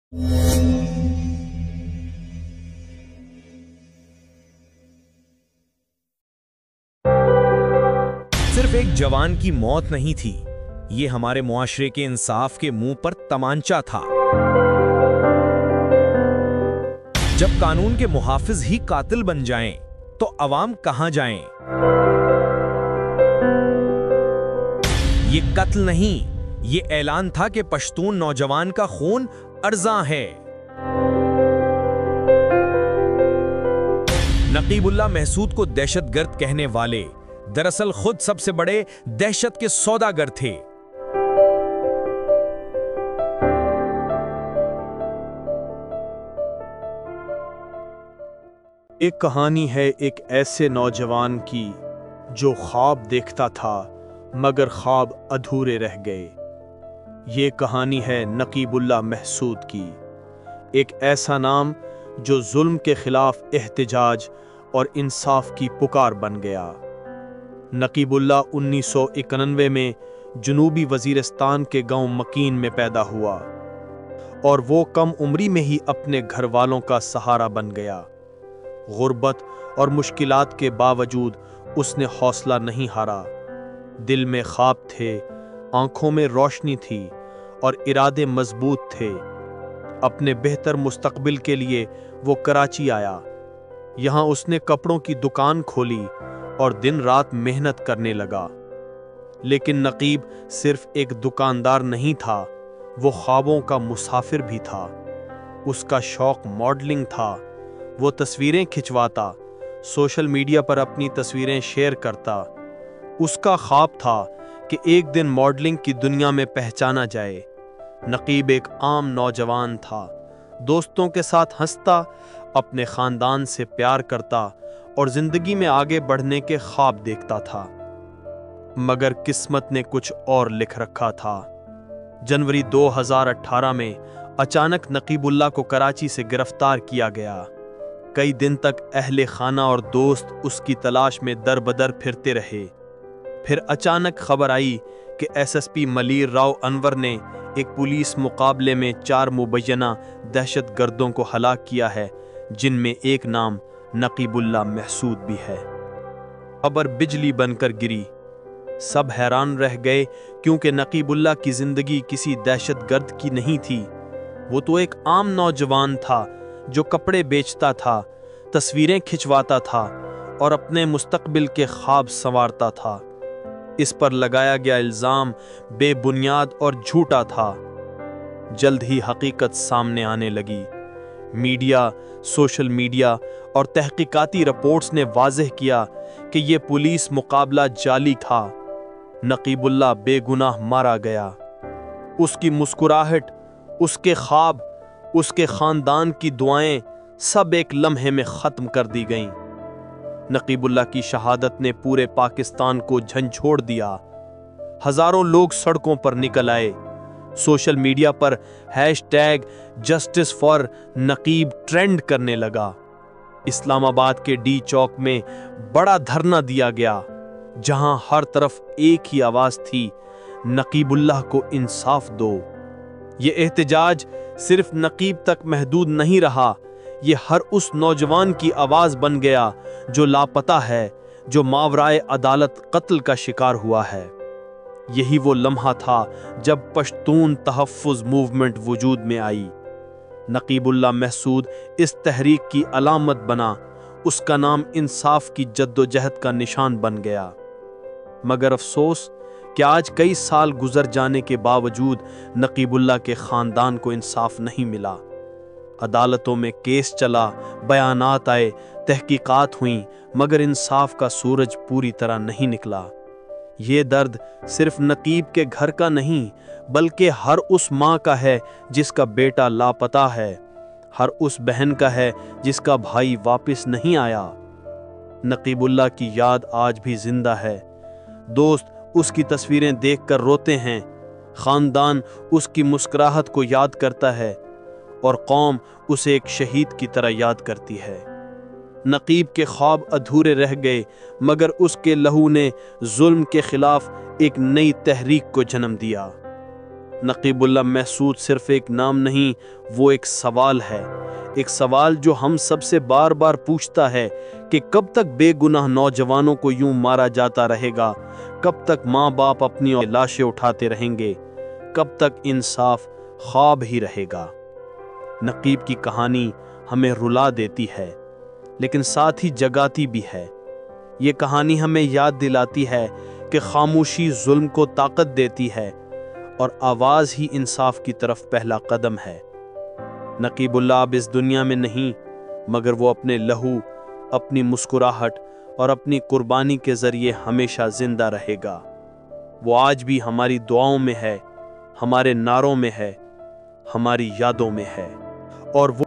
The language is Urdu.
صرف ایک جوان کی موت نہیں تھی، یہ ہمارے معاشرے کے انصاف کے منہ پر تمانچہ تھا۔ جب قانون کے محافظ ہی قاتل بن جائیں تو عوام کہاں جائیں؟ یہ قتل نہیں، یہ اعلان تھا کہ پشتون نوجوان کا خون ارزاں ہے۔ نقیب اللہ محسود کو دہشت گرد کہنے والے دراصل خود سب سے بڑے دہشت کے سوداگر تھے۔ ایک کہانی ہے ایک ایسے نوجوان کی جو خواب دیکھتا تھا مگر خواب ادھورے رہ گئے۔ یہ کہانی ہے نقیب اللہ محسود کی، ایک ایسا نام جو ظلم کے خلاف احتجاج اور انصاف کی پکار بن گیا۔ نقیب اللہ 1991 میں جنوبی وزیرستان کے گاؤں مکین میں پیدا ہوا اور وہ کم عمری میں ہی اپنے گھر والوں کا سہارا بن گیا۔ غربت اور مشکلات کے باوجود اس نے حوصلہ نہیں ہارا۔ دل میں خواب تھے، آنکھوں میں روشنی تھی اور ارادے مضبوط تھے۔ اپنے بہتر مستقبل کے لیے وہ کراچی آیا۔ یہاں اس نے کپڑوں کی دکان کھولی اور دن رات محنت کرنے لگا۔ لیکن نقیب صرف ایک دکاندار نہیں تھا، وہ خوابوں کا مسافر بھی تھا۔ اس کا شوق ماڈلنگ تھا، وہ تصویریں کھنچواتا، سوشل میڈیا پر اپنی تصویریں شیئر کرتا۔ اس کا خواب تھا کہ ایک دن ماڈلنگ کی دنیا میں پہچانا جائے۔ نقیب ایک عام نوجوان تھا، دوستوں کے ساتھ ہنستا، اپنے خاندان سے پیار کرتا اور زندگی میں آگے بڑھنے کے خواب دیکھتا تھا۔ مگر قسمت نے کچھ اور لکھ رکھا تھا۔ جنوری 2018 میں اچانک نقیب اللہ کو کراچی سے گرفتار کیا گیا۔ کئی دن تک اہل خانہ اور دوست اس کی تلاش میں در بدر پھرتے رہے۔ پھر اچانک خبر آئی کہ S S P Malir Rao Anwar نے ایک پولیس مقابلے میں 4 مبینہ دہشت گردوں کو ہلاک کیا ہے، جن میں ایک نام نقیب اللہ محسود بھی ہے۔ خبر بجلی بن کر گری، سب حیران رہ گئے کیونکہ نقیب اللہ کی زندگی کسی دہشت گرد کی نہیں تھی۔ وہ تو ایک عام نوجوان تھا جو کپڑے بیچتا تھا، تصویریں کھنچواتا تھا اور اپنے مستقبل کے خواب سنوارتا تھا۔ اس پر لگایا گیا الزام بے بنیاد اور جھوٹا تھا۔ جلد ہی حقیقت سامنے آنے لگی۔ میڈیا، سوشل میڈیا اور تحقیقاتی رپورٹس نے واضح کیا کہ یہ پولیس مقابلہ جعلی تھا۔ نقیب اللہ بے گناہ مارا گیا۔ اس کی مسکراہٹ، اس کے خواب، اس کے خاندان کی دعائیں سب ایک لمحے میں ختم کر دی گئیں۔ نقیب اللہ کی شہادت نے پورے پاکستان کو جھنجھوڑ دیا۔ ہزاروں لوگ سڑکوں پر نکل آئے۔ سوشل میڈیا پر #جسٹس فار نقیب ٹرینڈ کرنے لگا۔ اسلام آباد کے ڈی چوک میں بڑا دھرنا دیا گیا، جہاں ہر طرف ایک ہی آواز تھی، نقیب اللہ کو انصاف دو۔ یہ احتجاج صرف نقیب تک محدود نہیں رہا، یہ ہر اس نوجوان کی آواز بن گیا جو لاپتہ ہے، جو ماورائے عدالت قتل کا شکار ہوا ہے۔ یہی وہ لمحہ تھا جب پشتون تحفظ موومنٹ وجود میں آئی۔ نقیب اللہ محسود اس تحریک کی علامت بنا، اس کا نام انصاف کی جدوجہد کا نشان بن گیا۔ مگر افسوس کہ آج کئی سال گزر جانے کے باوجود نقیب اللہ کے خاندان کو انصاف نہیں ملا۔ عدالتوں میں کیس چلا، بیانات آئے، تحقیقات ہوئیں، مگر انصاف کا سورج پوری طرح نہیں نکلا۔ یہ درد صرف نقیب کے گھر کا نہیں، بلکہ ہر اس ماں کا ہے جس کا بیٹا لاپتہ ہے، ہر اس بہن کا ہے جس کا بھائی واپس نہیں آیا۔ نقیب اللہ کی یاد آج بھی زندہ ہے۔ دوست اس کی تصویریں دیکھ کر روتے ہیں، خاندان اس کی مسکراہٹ کو یاد کرتا ہے، اور قوم اسے ایک شہید کی طرح یاد کرتی ہے۔ نقیب کے خواب ادھورے رہ گئے، مگر اس کے لہو نے ظلم کے خلاف ایک نئی تحریک کو جنم دیا۔ نقیب اللہ محسود صرف ایک نام نہیں، وہ ایک سوال ہے، ایک سوال جو ہم سب سے بار بار پوچھتا ہے کہ کب تک بے گناہ نوجوانوں کو یوں مارا جاتا رہے گا، کب تک ماں باپ اپنی لاشیں اٹھاتے رہیں گے، کب تک انصاف خواب ہی رہے گا۔ نقیب کی کہانی ہمیں رلا دیتی ہے لیکن ساتھ ہی جگاتی بھی ہے۔ یہ کہانی ہمیں یاد دلاتی ہے کہ خاموشی ظلم کو طاقت دیتی ہے اور آواز ہی انصاف کی طرف پہلا قدم ہے۔ نقیب اللہ اب اس دنیا میں نہیں، مگر وہ اپنے لہو، اپنی مسکراہٹ اور اپنی قربانی کے ذریعے ہمیشہ زندہ رہے گا۔ وہ آج بھی ہماری دعاؤں میں ہے، ہمارے نعروں میں ہے، ہماری یادوں میں ہے، اور وہ